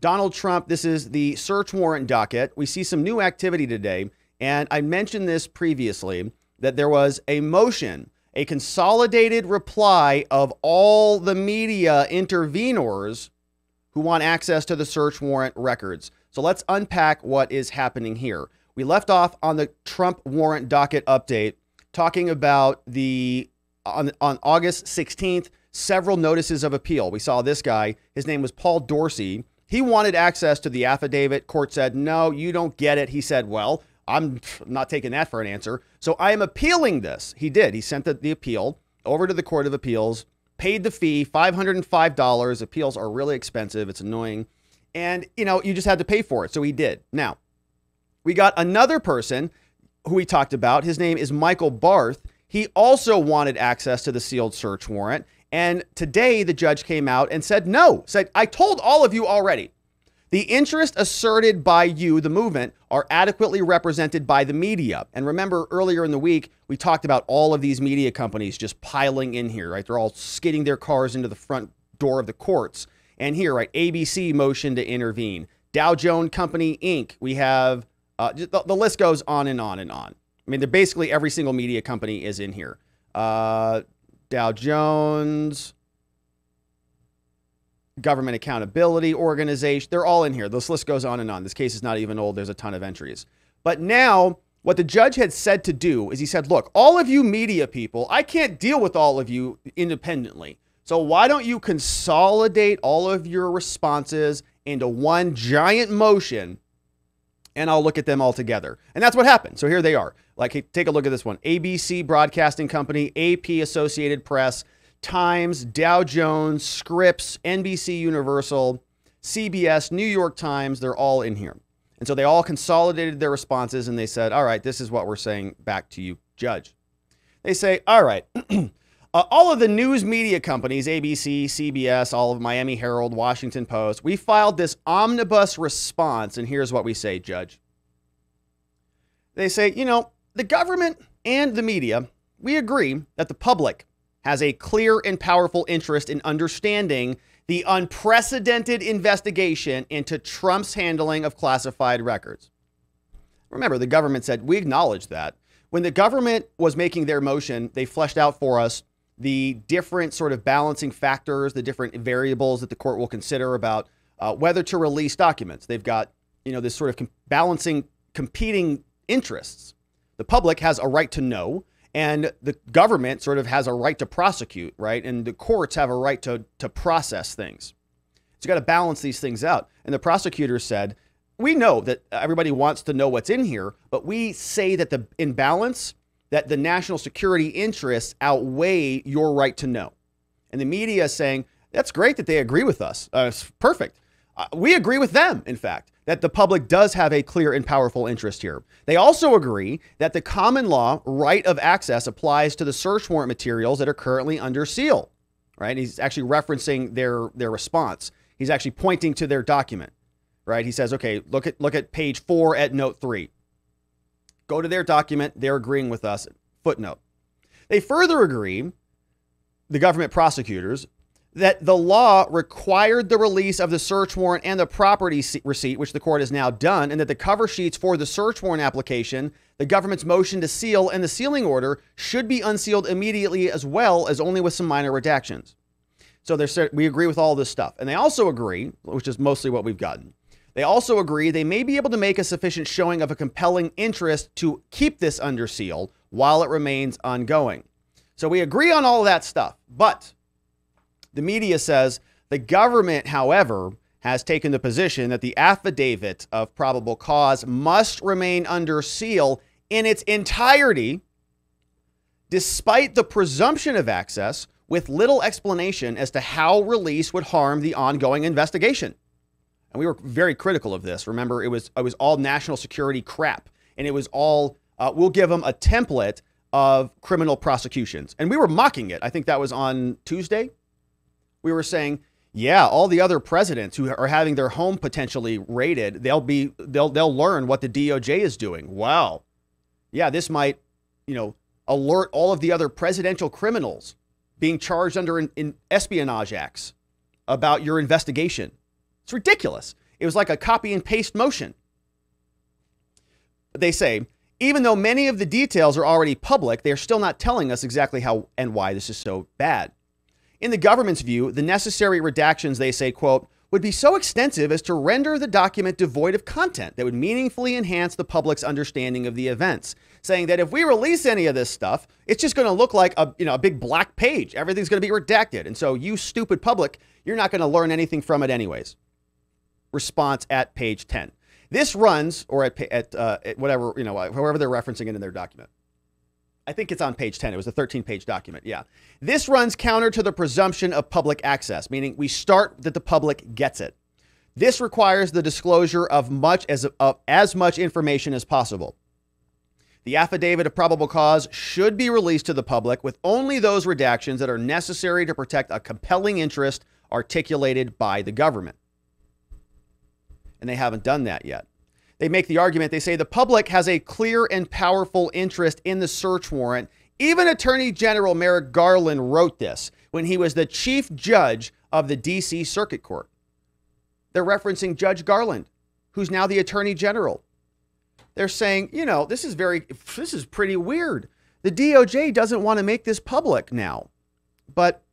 Donald Trump, this is the search warrant docket. We see some new activity today. And I mentioned this previously, that there was a motion, a consolidated reply of all the media intervenors who want access to the search warrant records. So let's unpack what is happening here. We left off on the Trump warrant docket update, talking about on August 16th, several notices of appeal. We saw this guy, his name was Paul Dorsey. He wanted access to the affidavit. Court said, no, you don't get it. He said, well, I'm not taking that for an answer. So I am appealing this. He did. He sent the appeal over to the Court of Appeals, paid the fee, $505. Appeals are really expensive. It's annoying. And, you just had to pay for it. So he did. Now, we got another person who we talked about. His name is Michael Barth. He also wanted access to the sealed search warrant. And today the judge came out and said, no, I told all of you already. The interests asserted by you, the movement, are adequately represented by the media. And remember, earlier in the week, we talked about all of these media companies just piling in here, right? They're all skidding their cars into the front door of the courts. And here, right, ABC motion to intervene. Dow Jones Company, Inc. We have, the list goes on and on and on. I mean, basically every single media company is in here. Dow Jones, Government Accountability Organization, they're all in here. This list goes on and on. This case is not even old. There's a ton of entries. But now what the judge had said to do is he said, look, all of you media people, I can't deal with all of you independently. So why don't you consolidate all of your responses into one giant motion and I'll look at them all together. And that's what happened. So here they are. Like, take a look at this one. ABC Broadcasting Company, AP Associated Press, Times, Dow Jones, Scripps, NBC Universal, CBS, New York Times, they're all in here. And so they all consolidated their responses and they said, all right, this is what we're saying back to you, Judge. They say, all right, all of the news media companies, ABC, CBS, all of Miami Herald, Washington Post, we filed this omnibus response. And here's what we say, Judge. They say, the government and the media, we agree that the public has a clear and powerful interest in understanding the unprecedented investigation into Trump's handling of classified records. Remember, the government said, we acknowledge that. When the government was making their motion, they fleshed out for us the different sort of balancing factors, the different variables that the court will consider about whether to release documents. They've got, this sort of balancing competing interests. The public has a right to know, and the government sort of has a right to prosecute, right? And the courts have a right to process things. So you got to balance these things out. And the prosecutors said, we know that everybody wants to know what's in here, but we say that in balance, that the national security interests outweigh your right to know. And the media is saying, that's great that they agree with us. It's perfect. We agree with them, in fact, that the public does have a clear and powerful interest here. They also agree that the common law right of access applies to the search warrant materials that are currently under seal, right? He's actually referencing their response. He's actually pointing to their document, right? He says, okay, look at page 4 at note 3. Go to their document. They're agreeing with us. Footnote. They further agree, the government prosecutors, that the law required the release of the search warrant and the property receipt, which the court has now done, and that the cover sheets for the search warrant application, the government's motion to seal, and the sealing order should be unsealed immediately, as well as only with some minor redactions. So we agree with all this stuff. And they also agree, which is mostly what we've gotten, they also agree they may be able to make a sufficient showing of a compelling interest to keep this under seal while it remains ongoing. So we agree on all of that stuff, but the media says the government, however, has taken the position that the affidavit of probable cause must remain under seal in its entirety, despite the presumption of access, with little explanation as to how release would harm the ongoing investigation. And we were very critical of this. Remember, it was all national security crap. And it was all, we'll give them a template of criminal prosecutions. And we were mocking it. I think that was on Tuesday. We were saying, yeah, all the other presidents who are having their home potentially raided, they'll learn what the DOJ is doing. Wow. Yeah, this might, alert all of the other presidential criminals being charged under in espionage acts about your investigation. It's ridiculous. It was like a copy and paste motion. They say, even though many of the details are already public, they are still not telling us exactly how and why this is so bad. In the government's view, the necessary redactions, they say, quote, would be so extensive as to render the document devoid of content that would meaningfully enhance the public's understanding of the events. Saying that if we release any of this stuff, it's just going to look like a big black page. Everything's going to be redacted. And so you stupid public, you're not going to learn anything from it anyways. Response at page 10. This runs, or at whatever, however they're referencing it in their document. I think it's on page 10. It was a 13-page document. Yeah. This runs counter to the presumption of public access, meaning we start that the public gets it. This requires the disclosure of as much information as possible. The affidavit of probable cause should be released to the public with only those redactions that are necessary to protect a compelling interest articulated by the government. And they haven't done that yet. They make the argument, they say the public has a clear and powerful interest in the search warrant. Even Attorney General Merrick Garland wrote this when he was the chief judge of the D.C. Circuit Court. They're referencing Judge Garland, who's now the Attorney General. They're saying, this is pretty weird. The DOJ doesn't want to make this public now. But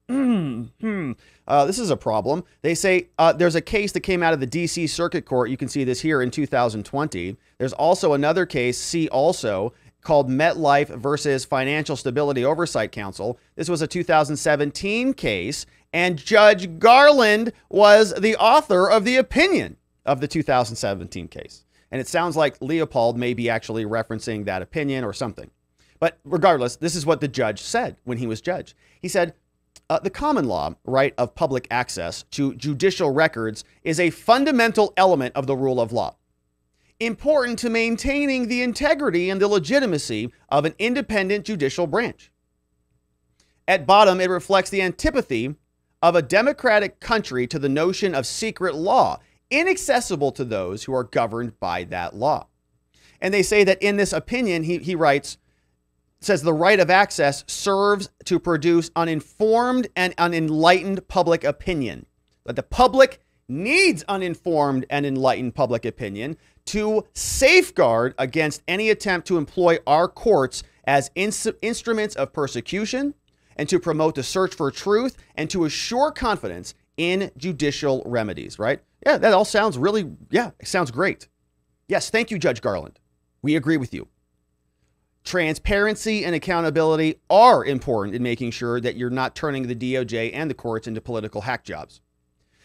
this is a problem. They say there's a case that came out of the D.C. Circuit Court. You can see this here in 2020. There's also another case, see also, called MetLife versus Financial Stability Oversight Council. This was a 2017 case, and Judge Garland was the author of the opinion of the 2017 case. And it sounds like Leopold may be actually referencing that opinion or something. But regardless, this is what the judge said when he was judge. He said, the common law right of public access to judicial records is a fundamental element of the rule of law, important to maintaining the integrity and the legitimacy of an independent judicial branch. At bottom, it reflects the antipathy of a democratic country to the notion of secret law, inaccessible to those who are governed by that law. And they say that in this opinion, he writes, says the right of access serves to produce uninformed and unenlightened public opinion. That the public needs uninformed and enlightened public opinion to safeguard against any attempt to employ our courts as instruments of persecution and to promote the search for truth and to assure confidence in judicial remedies, right? Yeah, that all sounds really, it sounds great. Yes, thank you, Judge Garland. We agree with you. Transparency and accountability are important in making sure that you're not turning the DOJ and the courts into political hack jobs.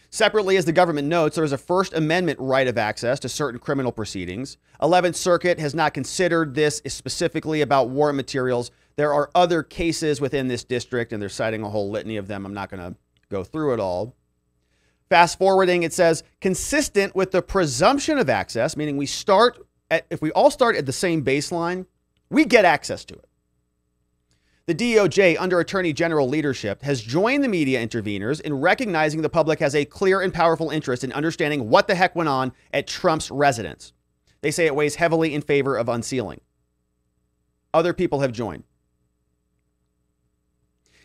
Separately, as the government notes, there is a First Amendment right of access to certain criminal proceedings. 11th Circuit has not considered this specifically about warrant materials. There are other cases within this district, and they're citing a whole litany of them. I'm not going to go through it all. Fast forwarding, it says, consistent with the presumption of access, meaning if we all start at the same baseline, we get access to it. The DOJ, under Attorney General leadership, has joined the media interveners in recognizing the public has a clear and powerful interest in understanding what the heck went on at Trump's residence. They say it weighs heavily in favor of unsealing. Other people have joined.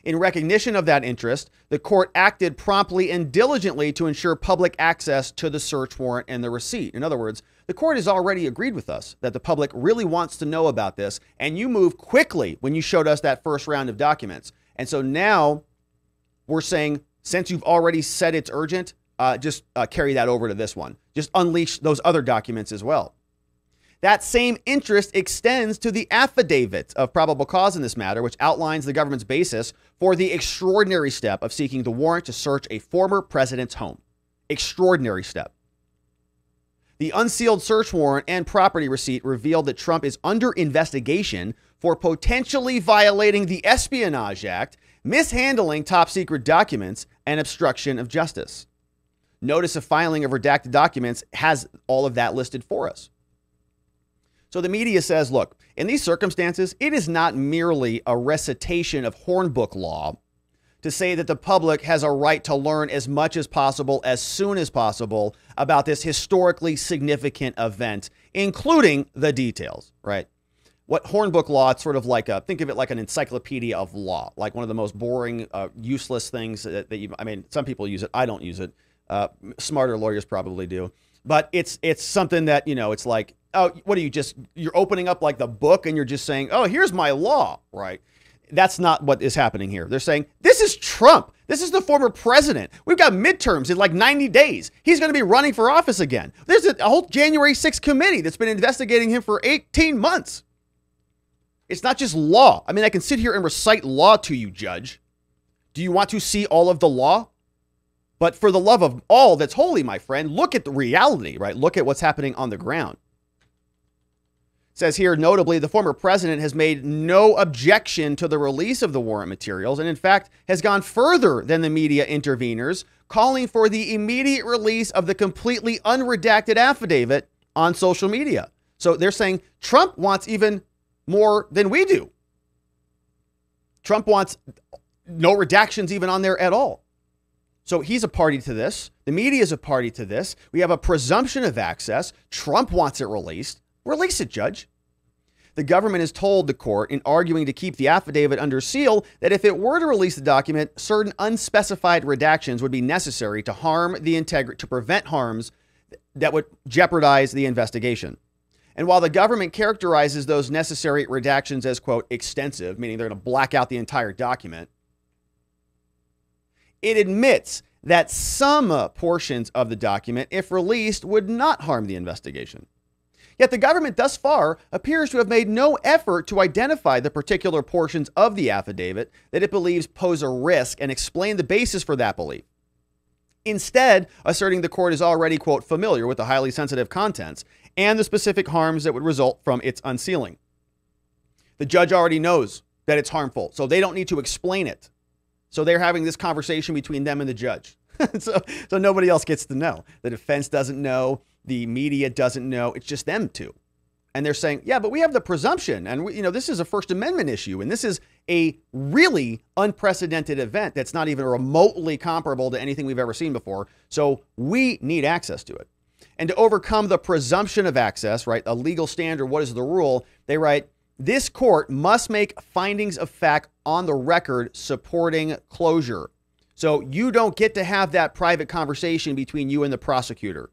In recognition of that interest, the court acted promptly and diligently to ensure public access to the search warrant and the receipt. In other words, the court has already agreed with us that the public really wants to know about this, and you moved quickly when you showed us that first round of documents. And so now we're saying, since you've already said it's urgent, just carry that over to this one. Just unleash those other documents as well. That same interest extends to the affidavit of probable cause in this matter, which outlines the government's basis for the extraordinary step of seeking the warrant to search a former president's home. Extraordinary step. The unsealed search warrant and property receipt revealed that Trump is under investigation for potentially violating the Espionage Act, mishandling top secret documents, and obstruction of justice. Notice of filing of redacted documents has all of that listed for us. So the media says, look, in these circumstances, it is not merely a recitation of Hornbook law to say that the public has a right to learn as much as possible, as soon as possible, about this historically significant event, including the details, right? What Hornbook law, it's sort of like think of it like an encyclopedia of law, like one of the most boring, useless things that some people use it. I don't use it. Smarter lawyers probably do. But it's something that, it's like, oh, what are you're opening up like the book and you're just saying, oh, here's my law, right? That's not what is happening here. They're saying, this is Trump. This is the former president. We've got midterms in like 90 days. He's going to be running for office again. There's a whole January 6th committee that's been investigating him for 18 months. It's not just law. I mean, I can sit here and recite law to you, Judge. Do you want to see all of the law? But for the love of all that's holy, my friend, look at the reality, right? Look at what's happening on the ground. It says here, notably, the former president has made no objection to the release of the warrant materials and, in fact, has gone further than the media interveners, calling for the immediate release of the completely unredacted affidavit on social media. So they're saying Trump wants even more than we do. Trump wants no redactions even on there at all. So he's a party to this. The media is a party to this. We have a presumption of access. Trump wants it released. Release it, Judge. The government has told the court in arguing to keep the affidavit under seal that if it were to release the document, certain unspecified redactions would be necessary to harm the integrity, to prevent harms that would jeopardize the investigation. And while the government characterizes those necessary redactions as, quote, extensive, meaning they're going to black out the entire document, it admits that some portions of the document, if released, would not harm the investigation. Yet the government thus far appears to have made no effort to identify the particular portions of the affidavit that it believes pose a risk and explain the basis for that belief. Instead, asserting the court is already, quote, familiar with the highly sensitive contents and the specific harms that would result from its unsealing. The judge already knows that it's harmful, so they don't need to explain it. So they're having this conversation between them and the judge. so nobody else gets to know. The defense doesn't know. The media doesn't know. It's just them two. And they're saying, yeah, but we have the presumption. And, this is a First Amendment issue. And this is a really unprecedented event that's not even remotely comparable to anything we've ever seen before. So we need access to it. And to overcome the presumption of access, right, a legal standard, what is the rule? They write, this court must make findings of fact on the record supporting closure. So you don't get to have that private conversation between you and the prosecutor,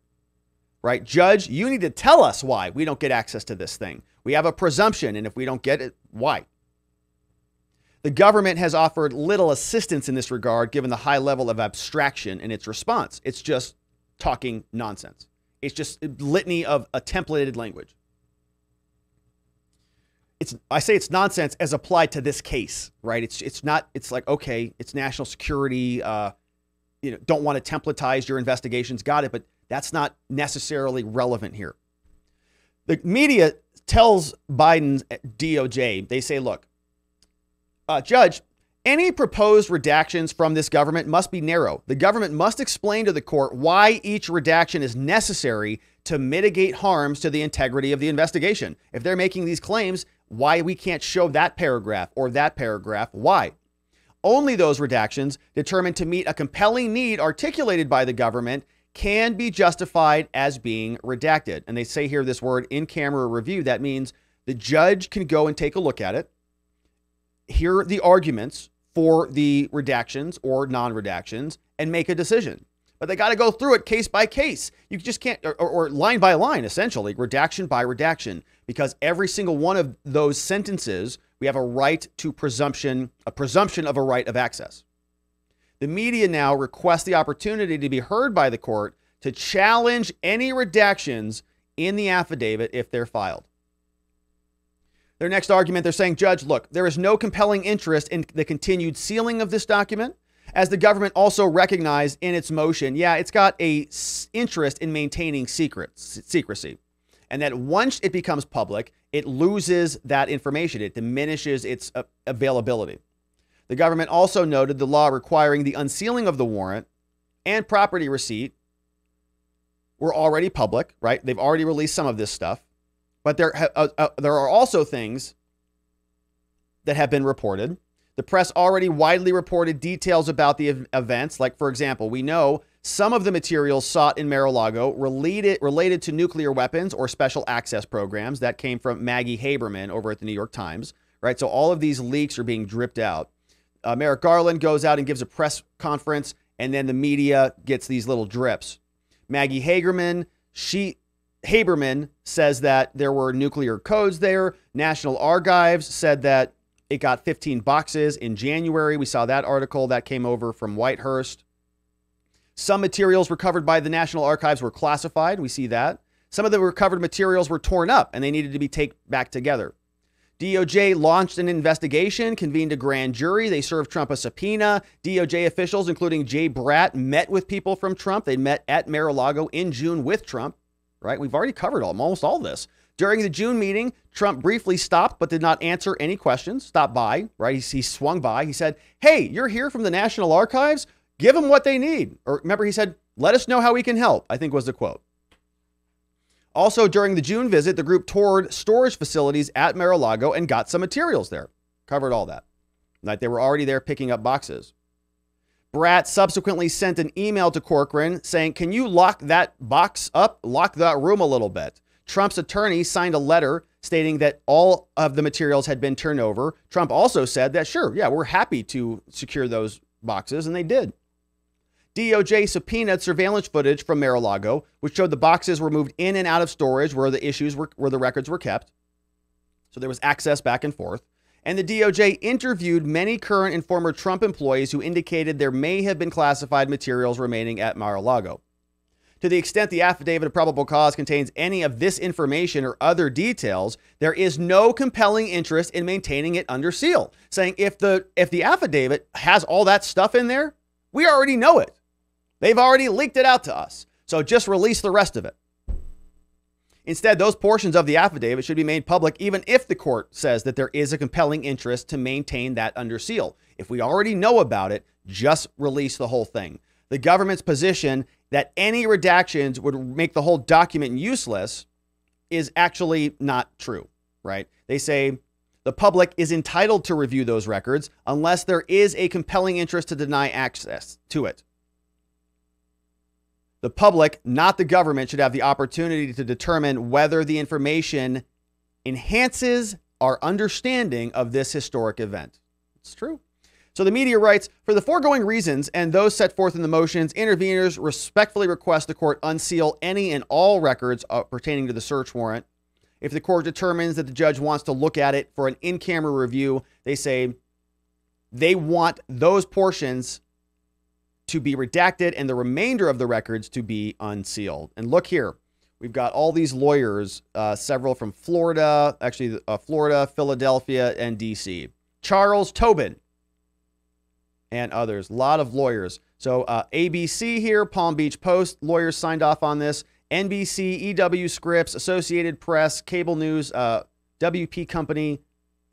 right? Judge, you need to tell us why we don't get access to this thing. We have a presumption, and if we don't get it, why? The government has offered little assistance in this regard, given the high level of abstraction in its response. It's just talking nonsense. It's just a litany of a templated language. I say it's nonsense as applied to this case, right? It's not, it's like, okay, it's national security, don't want to templatize your investigations, got it, but that's not necessarily relevant here. The media tells Biden's DOJ, they say, look, Judge, any proposed redactions from this government must be narrow. The government must explain to the court why each redaction is necessary to mitigate harms to the integrity of the investigation. If they're making these claims, why we can't show that paragraph or that paragraph, why? Only those redactions determined to meet a compelling need articulated by the government can be justified as being redacted. And they say here this word in-camera review. That means the judge can go and take a look at it, hear the arguments for the redactions or non-redactions, and make a decision. But they got to go through it case by case. You just can't, or line by line, essentially, redaction by redaction, because every single one of those sentences, we have a right to presumption, a presumption of a right of access. The media now requests the opportunity to be heard by the court to challenge any redactions in the affidavit if they're filed. Their next argument, they're saying, Judge, look, there is no compelling interest in the continued sealing of this document, as the government also recognized in its motion, yeah, it's got a interest in maintaining secrecy, and that once it becomes public, it loses that information. It diminishes its availability. The government also noted the law requiring the unsealing of the warrant and property receipt were already public, right? They've already released some of this stuff, but there are also things that have been reported. The press already widely reported details about the events. Like, for example, we know some of the materials sought in Mar-a-Lago related to nuclear weapons or special access programs. That came from Maggie Haberman over at the New York Times, right? So all of these leaks are being dripped out. Merrick Garland goes out and gives a press conference And then the media gets these little drips. Maggie Haberman says that there were nuclear codes there. National Archives said that it got 15 boxes in January. We saw that article that came over from Whitehurst. Some materials recovered by the National Archives were classified. We see that. Some of the recovered materials were torn up and they needed to be taken back together. DOJ launched an investigation, convened a grand jury. They served Trump a subpoena. DOJ officials, including Jay Bratt, met with people from Trump. They met at Mar-a-Lago in June with Trump, right? We've already covered almost all this. During the June meeting, Trump briefly stopped but did not answer any questions. Stopped by, right? He swung by. He said, hey, you're here from the National Archives? Give them what they need. Or remember, he said, let us know how we can help, I think was the quote. Also, during the June visit, the group toured storage facilities at Mar-a-Lago and got some materials there. Covered all that. Like they were already there picking up boxes. Bratt subsequently sent an email to Corcoran saying, can you lock that box up? Lock that room a little bit. Trump's attorney signed a letter stating that all of the materials had been turned over. Trump also said that, sure, yeah, we're happy to secure those boxes, and they did. DOJ subpoenaed surveillance footage from Mar-a-Lago, which showed the boxes were moved in and out of storage where the records were kept. So there was access back and forth. And the DOJ interviewed many current and former Trump employees who indicated there may have been classified materials remaining at Mar-a-Lago. To the extent the affidavit of probable cause contains any of this information or other details, there is no compelling interest in maintaining it under seal. Saying if the affidavit has all that stuff in there, we already know it. They've already leaked it out to us. So just release the rest of it. Instead, those portions of the affidavit should be made public even if the court says that there is a compelling interest to maintain that under seal. If we already know about it, just release the whole thing. The government's position that any redactions would make the whole document useless is actually not true, right? They say the public is entitled to review those records unless there is a compelling interest to deny access to it. The public, not the government, should have the opportunity to determine whether the information enhances our understanding of this historic event. It's true. So the media writes, for the foregoing reasons and those set forth in the motions, interveners respectfully request the court unseal any and all records pertaining to the search warrant. If the court determines that the judge wants to look at it for an in-camera review, they say they want those portions to be redacted and the remainder of the records to be unsealed. And look here, we've got all these lawyers, several from Florida, Florida, Philadelphia, and DC. Charles Tobin and others, a lot of lawyers. So ABC here, Palm Beach Post, lawyers signed off on this. NBC, EW Scripps, Associated Press, Cable News, WP Company,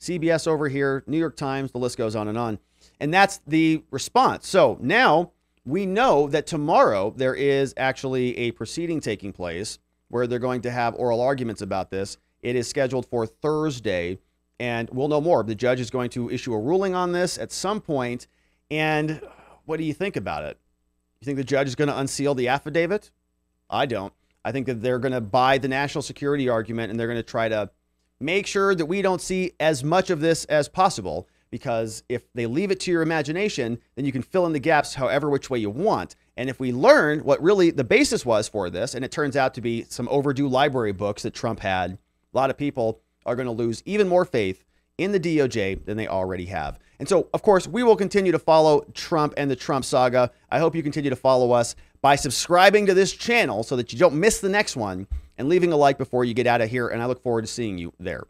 CBS over here, New York Times, the list goes on. And that's the response. So now we know that tomorrow there is actually a proceeding taking place where they're going to have oral arguments about this. It is scheduled for Thursday, and we'll know more. The judge is going to issue a ruling on this at some point. And what do you think about it? You think the judge is going to unseal the affidavit? I don't. I think that they're going to buy the national security argument, and they're going to try to make sure that we don't see as much of this as possible. Because if they leave it to your imagination, then you can fill in the gaps however which way you want. And if we learn what really the basis was for this, and it turns out to be some overdue library books that Trump had, a lot of people are going to lose even more faith in the DOJ than they already have. And so, of course, we will continue to follow Trump and the Trump saga. I hope you continue to follow us by subscribing to this channel so that you don't miss the next one and leaving a like before you get out of here. And I look forward to seeing you there.